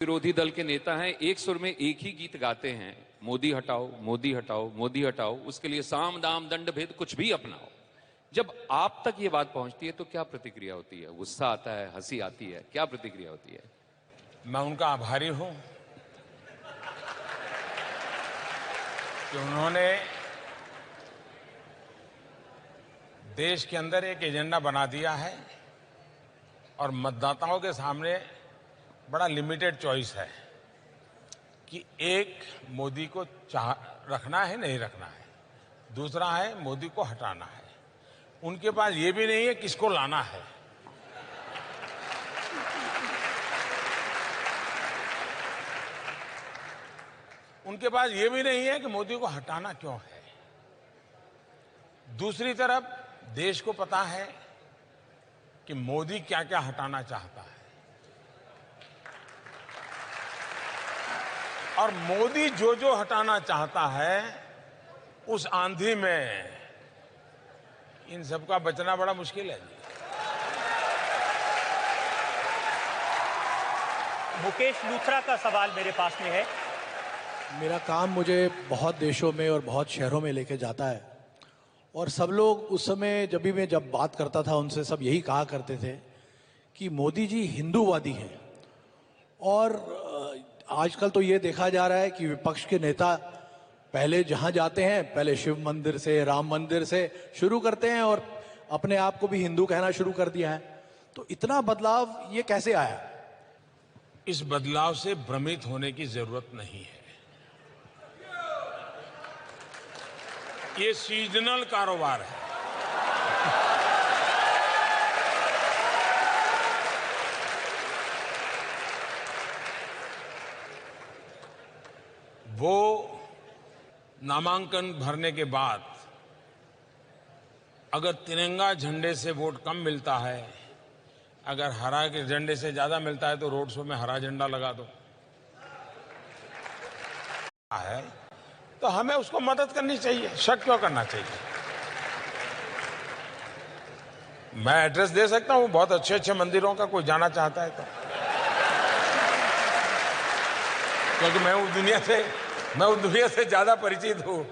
विरोधी दल के नेता हैं, एक सुर में एक ही गीत गाते हैं, मोदी हटाओ मोदी हटाओ मोदी हटाओ, उसके लिए साम दाम दंड भेद कुछ भी अपनाओ। जब आप तक ये बात पहुंचती है तो क्या प्रतिक्रिया होती है? गुस्सा आता है, हंसी आती है, क्या प्रतिक्रिया होती है? मैं उनका आभारी हूं कि उन्होंने देश के अंदर एक एजेंडा बना दिया है और मतदाताओं के सामने बड़ा लिमिटेड चॉइस है कि एक, मोदी को रखना है नहीं रखना है, दूसरा है मोदी को हटाना है। उनके पास ये भी नहीं है किसको लाना है। उनके पास ये भी नहीं है कि मोदी को हटाना क्यों है। दूसरी तरफ देश को पता है कि मोदी क्या क्या हटाना चाहता है और मोदी जो जो हटाना चाहता है उस आंधी में इन सबका बचना बड़ा मुश्किल है। मुकेश लूथरा का सवाल मेरे पास में है। मेरा काम मुझे बहुत देशों में और बहुत शहरों में लेके जाता है और सब लोग उस समय जब बात करता था उनसे सब यही कहा करते थे कि मोदी जी हिंदूवादी हैं। और आजकल तो ये देखा जा रहा है कि विपक्ष के नेता पहले जहां जाते हैं पहले शिव मंदिर से, राम मंदिर से शुरू करते हैं और अपने आप को भी हिंदू कहना शुरू कर दिया है। तो इतना बदलाव ये कैसे आया? इस बदलाव से भ्रमित होने की जरूरत नहीं है। ये सीजनल कारोबार है। वो नामांकन भरने के बाद अगर तिरंगा झंडे से वोट कम मिलता है, अगर हरा के झंडे से ज्यादा मिलता है तो रोड शो में हरा झंडा लगा दो है, तो हमें उसको मदद करनी चाहिए। शक क्यों करना चाहिए? मैं एड्रेस दे सकता हूं बहुत अच्छे अच्छे मंदिरों का, कोई जाना चाहता है तो, क्योंकि मैं उस दुनिया से ज्यादा परिचित हूं।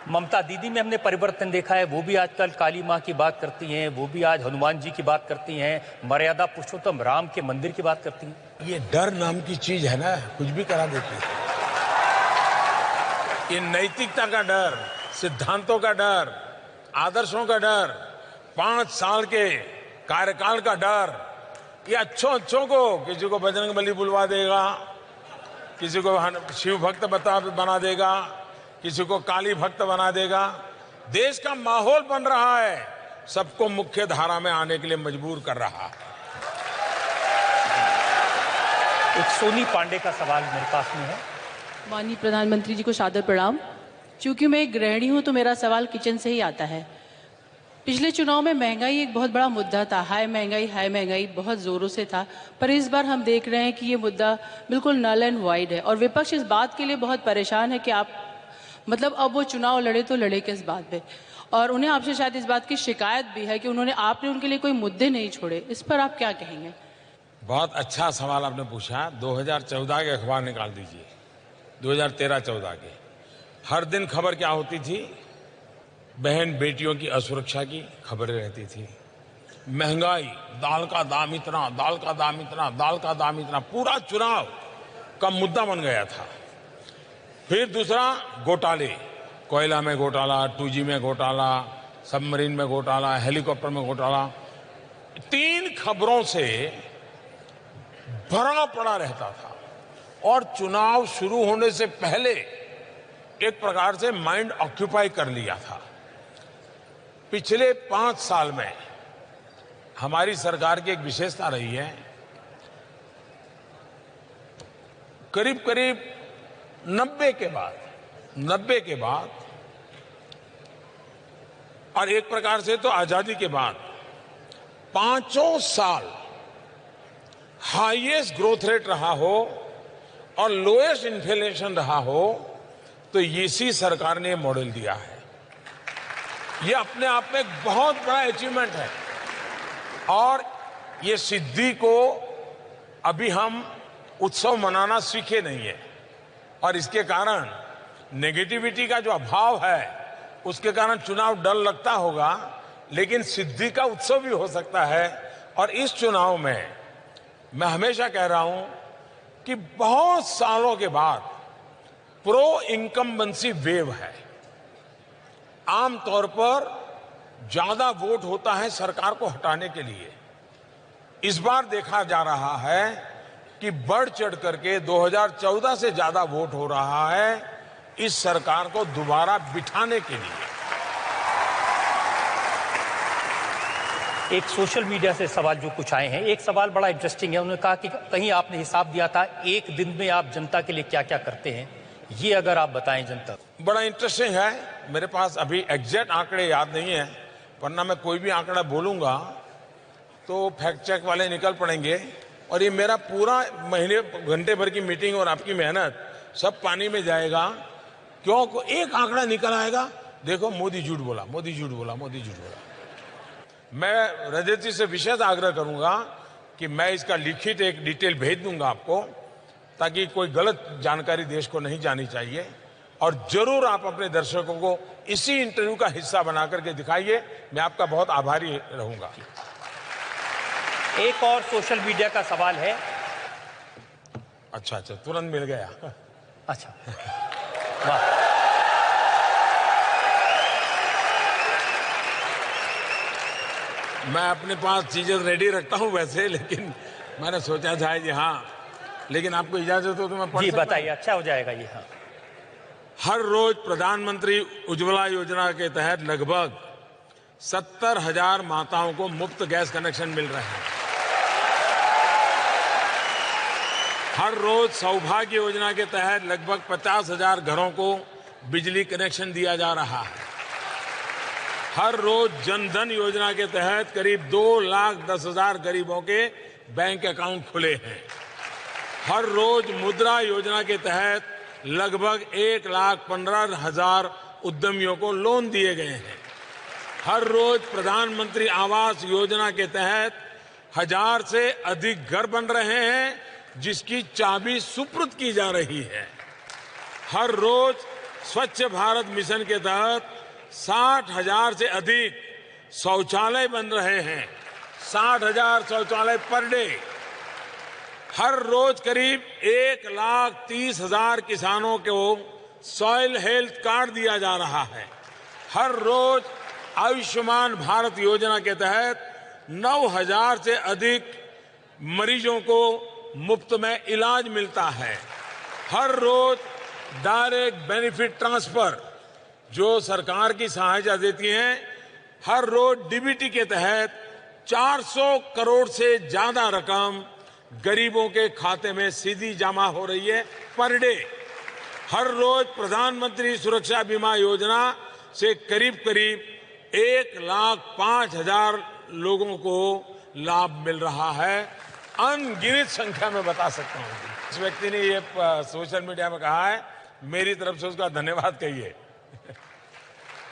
ममता दीदी में हमने परिवर्तन देखा है। वो भी आजकल काली मां की बात करती हैं, वो भी आज हनुमान जी की बात करती हैं, मर्यादा पुरुषोत्तम राम के मंदिर की बात करती हैं। ये डर नाम की चीज है ना, कुछ भी करा देती है। ये नैतिकता का डर, सिद्धांतों का डर, आदर्शों का डर, 5 साल के कार्यकाल का डर, ये अच्छों को किसी को बजरंगबली बुलवा देगा, किसी को शिव भक्त बना देगा, किसी को काली भक्त बना देगा। देश का माहौल बन रहा है, सबको मुख्य धारा में आने के लिए मजबूर कर रहा है। एक सोनी पांडे का सवाल मेरे पास में है। माननीय प्रधानमंत्री जी को सादर प्रणाम। चूंकि मैं एक गृहिणी हूं तो मेरा सवाल किचन से ही आता है। पिछले चुनाव में महंगाई एक बहुत बड़ा मुद्दा था। हाई महंगाई बहुत जोरों से था, पर इस बार हम देख रहे हैं कि ये मुद्दा बिल्कुल नल एंड वाइड है और विपक्ष इस बात के लिए बहुत परेशान है कि आप अब वो चुनाव लड़े तो लड़े किस बात पे। और उन्हें आपसे शायद इस बात की शिकायत भी है कि आपने उनके लिए कोई मुद्दे नहीं छोड़े। इस पर आप क्या कहेंगे? बहुत अच्छा सवाल आपने पूछा। 2014 के अखबार निकाल दीजिए, 2013-14 के। हर दिन खबर क्या होती थी? बहन बेटियों की असुरक्षा की खबरें रहती थी। महंगाई, दाल का दाम इतना, दाल का दाम इतना, दाल का दाम इतना, पूरा चुनाव का मुद्दा बन गया था। फिर दूसरा, घोटाले, कोयला में घोटाला, 2G में घोटाला, सबमरीन में घोटाला, हेलीकॉप्टर में घोटाला। 3 खबरों से भरा पड़ा रहता था और चुनाव शुरू होने से पहले एक प्रकार से माइंड ऑक्यूपाई कर लिया था। पिछले 5 साल में हमारी सरकार की एक विशेषता रही है, करीब 90 के बाद और एक प्रकार से तो आजादी के बाद 5 साल हाईएस्ट ग्रोथ रेट रहा हो और लोएस्ट इन्फ्लेशन रहा हो, तो इसी सरकार ने मॉडल दिया है। ये अपने आप में एक बहुत बड़ा अचीवमेंट है और ये सिद्धि को अभी हम उत्सव मनाना सीखे नहीं है और इसके कारण नेगेटिविटी का जो अभाव है उसके कारण चुनाव डर लगता होगा, लेकिन सिद्धि का उत्सव भी हो सकता है। और इस चुनाव में मैं हमेशा कह रहा हूं कि बहुत सालों के बाद प्रो इनकम्बेंसी वेव है। आमतौर पर ज्यादा वोट होता है सरकार को हटाने के लिए। इस बार देखा जा रहा है कि बढ़ चढ़ करके 2014 से ज्यादा वोट हो रहा है इस सरकार को दोबारा बिठाने के लिए। एक सोशल मीडिया से सवाल जो कुछ आए हैं, एक सवाल बड़ा इंटरेस्टिंग है। उन्होंने कहा कि कहीं आपने हिसाब दिया था एक दिन में आप जनता के लिए क्या क्या करते हैं, ये अगर आप बताएं जनता। बड़ा इंटरेस्टिंग है, मेरे पास अभी एग्जैक्ट आंकड़े याद नहीं है, वरना मैं कोई भी आंकड़ा बोलूंगा तो फैक्ट चेक वाले निकल पड़ेंगे और ये मेरा पूरा महीने घंटे भर की मीटिंग और आपकी मेहनत सब पानी में जाएगा। क्यों? एक आंकड़ा निकल आएगा, देखो मोदी झूठ बोला, मोदी झूठ बोला, मोदी झूठ बोला। मैं रजत जी से विशेष आग्रह करूंगा कि मैं इसका लिखित एक डिटेल भेज दूंगा आपको, ताकि कोई गलत जानकारी देश को नहीं जानी चाहिए। और जरूर आप अपने दर्शकों को इसी इंटरव्यू का हिस्सा बना करके दिखाइए, मैं आपका बहुत आभारी रहूंगा। एक और सोशल मीडिया का सवाल है। अच्छा, तुरंत मिल गया। अच्छा, वाह। मैं अपने पास चीजें रेडी रखता हूं वैसे, लेकिन मैंने सोचा था जी हाँ, लेकिन आपको इजाजत हो तो मैं पढ़ जी सकता हूं? बताइए, अच्छा हो जाएगा ये। हाँ, हर रोज प्रधानमंत्री उज्ज्वला योजना के तहत लगभग 70,000 माताओं को मुफ्त गैस कनेक्शन मिल रहे हैं। हर रोज सौभाग्य योजना के तहत लगभग 50,000 घरों को बिजली कनेक्शन दिया जा रहा है। हर रोज जनधन योजना के तहत करीब 2,10,000 गरीबों के बैंक अकाउंट खुले हैं। हर रोज मुद्रा योजना के तहत लगभग 1,15,000 उद्यमियों को लोन दिए गए हैं। हर रोज प्रधानमंत्री आवास योजना के तहत 1,000 से अधिक घर बन रहे हैं, जिसकी चाबी सुपुर्द की जा रही है। हर रोज स्वच्छ भारत मिशन के तहत 60,000 से अधिक शौचालय बन रहे हैं, 60,000 शौचालय पर डे। हर रोज करीब 1,30,000 किसानों को सॉइल हेल्थ कार्ड दिया जा रहा है। हर रोज आयुष्मान भारत योजना के तहत 9,000 से अधिक मरीजों को मुफ्त में इलाज मिलता है। हर रोज डायरेक्ट बेनिफिट ट्रांसफर जो सरकार की सहायता देती हैं, हर रोज डीबीटी के तहत 400 करोड़ से ज्यादा रकम गरीबों के खाते में सीधी जमा हो रही है पर डे। हर रोज प्रधानमंत्री सुरक्षा बीमा योजना से करीब करीब 1,05,000 लोगों को लाभ मिल रहा है। अनगिनत संख्या में बता सकता हूं। इस व्यक्ति ने ये सोशल मीडिया में कहा है, मेरी तरफ से उसका धन्यवाद कहिए।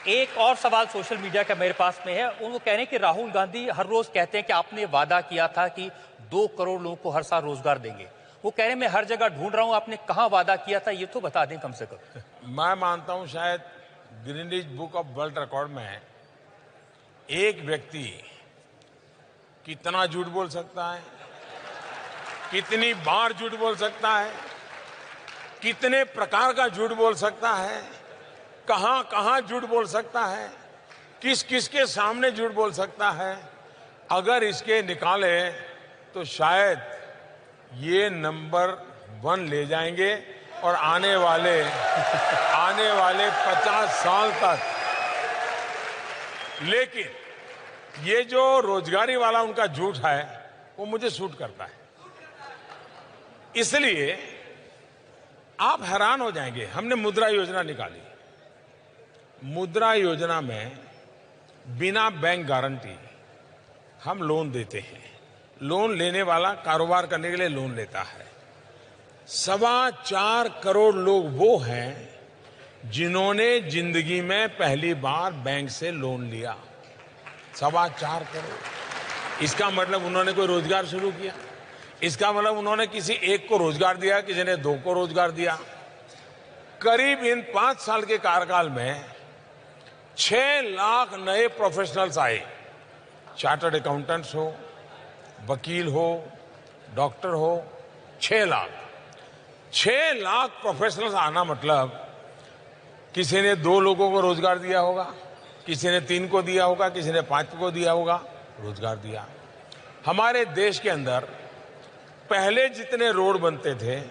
एक और सवाल सोशल मीडिया का मेरे पास में है। वो कह रहे हैं कि राहुल गांधी हर रोज कहते हैं कि आपने वादा किया था कि 2 करोड़ लोगों को हर साल रोजगार देंगे। वो कह रहे हैं मैं हर जगह ढूंढ रहा हूं, आपने कहां वादा किया था ये तो बता दें कम से कम। मैं मानता हूं शायद Guinness book of world record में एक व्यक्ति कितना झूठ बोल सकता है, कितनी बार झूठ बोल सकता है, कितने प्रकार का झूठ बोल सकता है, कहां कहां झूठ बोल सकता है, किस किस के सामने झूठ बोल सकता है, अगर इसके निकाले तो शायद ये नंबर 1 ले जाएंगे और आने वाले 50 साल तक। लेकिन ये जो रोजगारी वाला उनका झूठ है वो मुझे सूट करता है। इसलिए आप हैरान हो जाएंगे, हमने मुद्रा योजना निकाली। मुद्रा योजना में बिना बैंक गारंटी हम लोन देते हैं। लोन लेने वाला कारोबार करने के लिए लोन लेता है। 4.25 करोड़ लोग वो हैं जिन्होंने जिंदगी में पहली बार बैंक से लोन लिया। 4.25 करोड़। इसका मतलब उन्होंने कोई रोजगार शुरू किया। इसका मतलब उन्होंने किसी एक को रोजगार दिया, किसी ने 2 को रोजगार दिया। करीब इन 5 साल के कार्यकाल में 6 लाख नए प्रोफेशनल्स आए, चार्टर्ड अकाउंटेंट्स हो, वकील हो, डॉक्टर हो, 6 लाख प्रोफेशनल्स आना मतलब किसी ने 2 लोगों को रोजगार दिया होगा, किसी ने 3 को दिया होगा, किसी ने 5 को दिया होगा, रोजगार दिया। हमारे देश के अंदर पहले जितने रोड बनते थे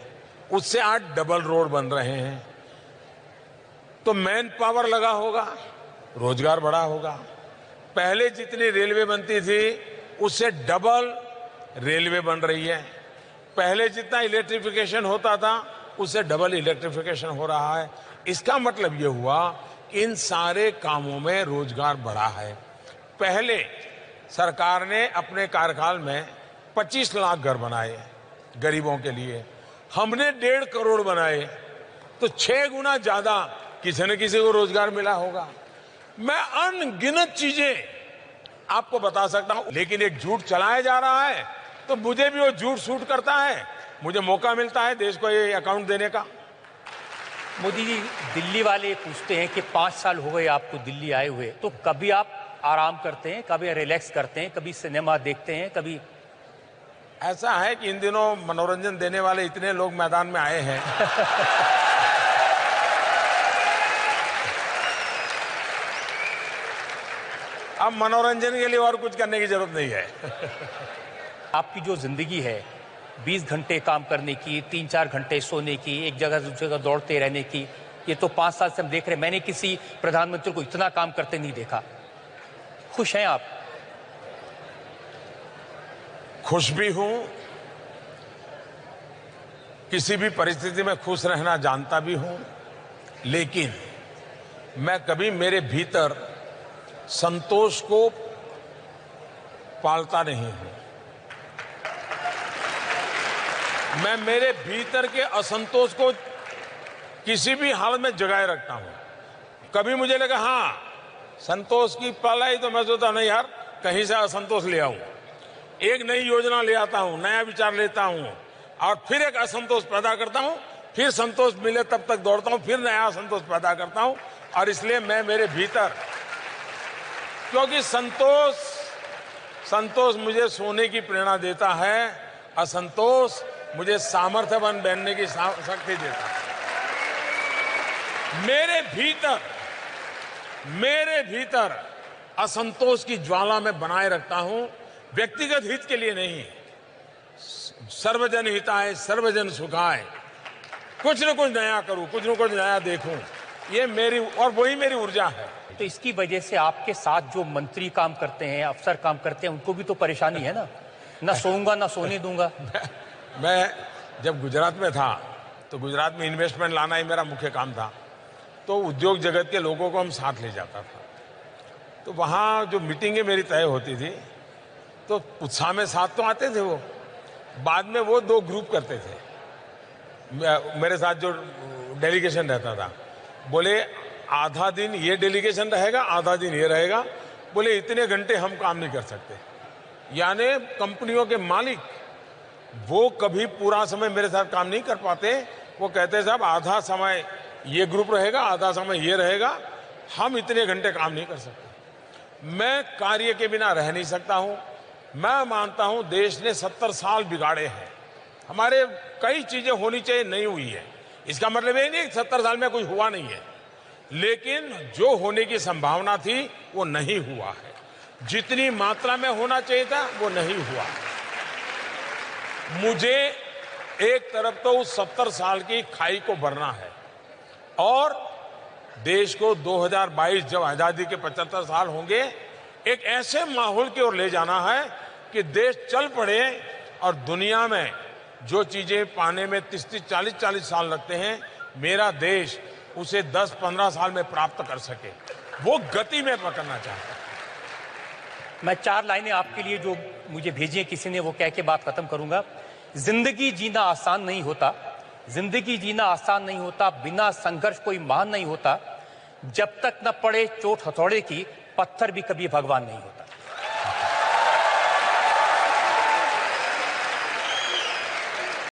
उससे आज डबल रोड बन रहे हैं। तो मैन पावर लगा होगा, रोजगार बढ़ा होगा। पहले जितनी रेलवे बनती थी उससे डबल रेलवे बन रही है। पहले जितना इलेक्ट्रिफिकेशन होता था उससे डबल इलेक्ट्रिफिकेशन हो रहा है। इसका मतलब ये हुआ कि इन सारे कामों में रोजगार बढ़ा है। पहले सरकार ने अपने कार्यकाल में 25 लाख घर बनाए गरीबों के लिए, हमने 1.5 करोड़ बनाए, तो 6 गुना ज्यादा किसी न किसी को रोजगार मिला होगा। मैं अनगिनत चीजें आपको बता सकता हूं, लेकिन एक झूठ चलाया जा रहा है तो मुझे भी वो झूठ सूट करता है। मुझे मौका मिलता है देश को ये अकाउंट देने का। मोदी जी, दिल्ली वाले पूछते हैं कि 5 साल हो गए आपको दिल्ली आए हुए, तो कभी आप आराम करते हैं, कभी रिलैक्स करते हैं, कभी सिनेमा देखते हैं, कभी? ऐसा है कि इन दिनों मनोरंजन देने वाले इतने लोग मैदान में आए हैं अब मनोरंजन के लिए और कुछ करने की जरूरत नहीं है आपकी जो जिंदगी है 20 घंटे काम करने की, 3-4 घंटे सोने की, एक जगह से दूसरी जगह दौड़ते रहने की, ये तो 5 साल से हम देख रहे हैं। मैंने किसी प्रधानमंत्री को इतना काम करते नहीं देखा। खुश हैं आप? खुश भी हूं, किसी भी परिस्थिति में खुश रहना जानता भी हूं, लेकिन मैं कभी मेरे भीतर संतोष को पालता नहीं हूं। मैं मेरे भीतर के असंतोष को किसी भी हालत में जगाए रखता हूं। कभी मुझे लगा हाँ संतोष की पालाई, तो मैं सोचता नहीं यार कहीं से असंतोष ले आऊं, एक नई योजना ले आता हूं, नया विचार लेता हूं और फिर एक असंतोष पैदा करता हूं, फिर संतोष मिले तब तक दौड़ता हूं, फिर नया असंतोष पैदा करता हूं। और इसलिए मैं मेरे भीतर, क्योंकि संतोष मुझे सोने की प्रेरणा देता है, असंतोष मुझे सामर्थ्यवान बनने की शक्ति देता है। मेरे भीतर असंतोष की ज्वाला में बनाए रखता हूं, व्यक्तिगत हित के लिए नहीं, सर्वजन हिताय सर्वजन सुखाय, कुछ न कुछ नया करूं, कुछ न कुछ नया देखूं, ये मेरी, और वही मेरी ऊर्जा है। तो इसकी वजह से आपके साथ जो मंत्री काम करते हैं, अफसर काम करते हैं, उनको भी तो परेशानी है ना सोऊंगा ना सोने दूंगा। मैं जब गुजरात में था तो गुजरात में इन्वेस्टमेंट लाना ही मेरा मुख्य काम था। तो उद्योग जगत के लोगों को हम साथ ले जाता था। तो वहाँ जो मीटिंगें मेरी तय होती थी तो उत्साह में साथ तो आते थे वो, बाद में वो 2 ग्रुप करते थे। मेरे साथ जो डेलीगेशन रहता था, बोले आधा दिन ये डेलीगेशन रहेगा, आधा दिन ये रहेगा, बोले इतने घंटे हम काम नहीं कर सकते। यानी कंपनियों के मालिक वो कभी पूरा समय मेरे साथ काम नहीं कर पाते। वो कहते साहब आधा समय ये ग्रुप रहेगा, आधा समय ये रहेगा, हम इतने घंटे काम नहीं कर सकते। मैं कार्य के बिना रह नहीं सकता हूं। मैं मानता हूं देश ने 70 साल बिगाड़े हैं, हमारे कई चीजें होनी चाहिए नहीं हुई है। इसका मतलब ये नहीं कि 70 साल में कोई हुआ नहीं है, लेकिन जो होने की संभावना थी वो नहीं हुआ है। जितनी मात्रा में होना चाहिए था वो नहीं हुआ। मुझे एक तरफ तो उस 70 साल की खाई को भरना है और देश को 2022 जब आजादी के 75 साल होंगे, एक ऐसे माहौल की ओर ले जाना है कि देश चल पड़े और दुनिया में जो चीजें पाने में 30-30, 40-40 साल लगते हैं, मेरा देश उसे 10-15 साल में प्राप्त कर सके। वो गति में पकड़ना चाहता है। मैं 4 लाइनें आपके लिए जो मुझे भेजी है किसी ने, वो कह के बात खत्म करूंगा। जिंदगी जीना आसान नहीं होता, जिंदगी जीना आसान नहीं होता, बिना संघर्ष कोई महान नहीं होता, जब तक न पड़े चोट हथौड़े की, पत्थर भी कभी भगवान नहीं होता।